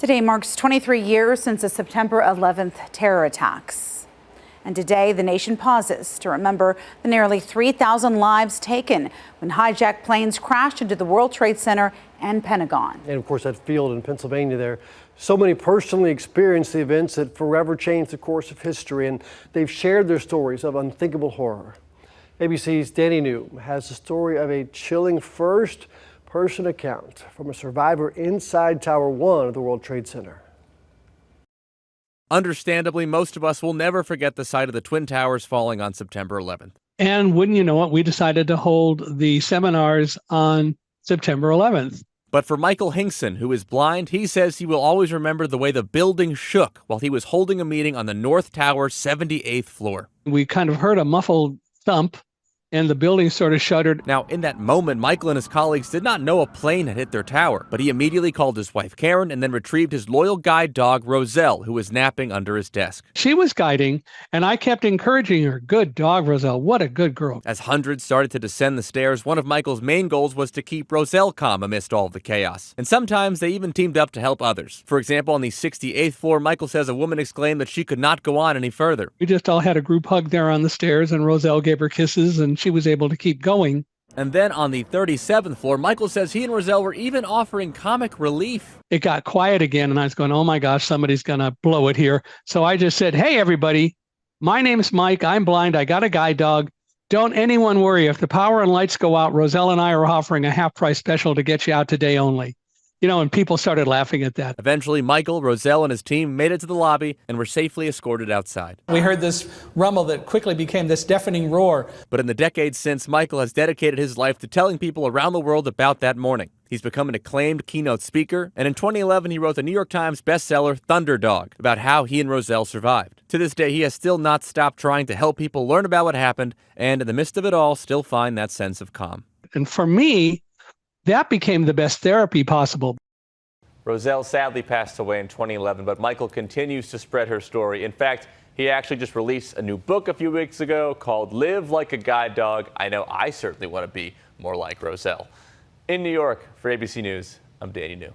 Today marks 23 years since the September 11th terror attacks. And today, the nation pauses to remember the nearly 3,000 lives taken when hijacked planes crashed into the World Trade Center and Pentagon. And of course, that field in Pennsylvania there. So many personally experienced the events that forever changed the course of history, and they've shared their stories of unthinkable horror. ABC's Danny New has the story of a chilling first-person account from a survivor inside Tower 1 of the World Trade Center. Understandably, most of us will never forget the sight of the Twin Towers falling on September 11th. And wouldn't you know it, we decided to hold the seminars on September 11th. But for Michael Hingson, who is blind, he says he will always remember the way the building shook while he was holding a meeting on the North Tower 78th floor. We kind of heard a muffled thump, and the building sort of shuddered. Now, in that moment, Michael and his colleagues did not know a plane had hit their tower, but he immediately called his wife, Karen, and then retrieved his loyal guide dog, Roselle, who was napping under his desk. She was guiding, and I kept encouraging her. Good dog, Roselle. What a good girl. As hundreds started to descend the stairs, one of Michael's main goals was to keep Roselle calm amidst all of the chaos. And sometimes they even teamed up to help others. For example, on the 68th floor, Michael says a woman exclaimed that she could not go on any further. We just all had a group hug there on the stairs, and Roselle gave her kisses, and she was able to keep going. And then on the 37th floor, Michael says he and Roselle were even offering comic relief. It got quiet again, and I was going, oh my gosh, somebody's going to blow it here. So I just said, hey, everybody, my name's Mike. I'm blind. I got a guide dog. Don't anyone worry. If the power and lights go out, Roselle and I are offering a half-price special to get you out today only. You know, and people started laughing at that. Eventually, Michael, Roselle, and his team made it to the lobby and were safely escorted outside. We heard this rumble that quickly became this deafening roar. But in the decades since, Michael has dedicated his life to telling people around the world about that morning. He's become an acclaimed keynote speaker, and in 2011, he wrote the New York Times bestseller Thunderdog about how he and Roselle survived. To this day, he has still not stopped trying to help people learn about what happened, and in the midst of it all, still find that sense of calm. And for me, that became the best therapy possible. Roselle sadly passed away in 2011, but Michael continues to spread her story. In fact, he actually just released a new book a few weeks ago called Live Like a Guide Dog. I know I certainly want to be more like Roselle. In New York, for ABC News, I'm Danny New.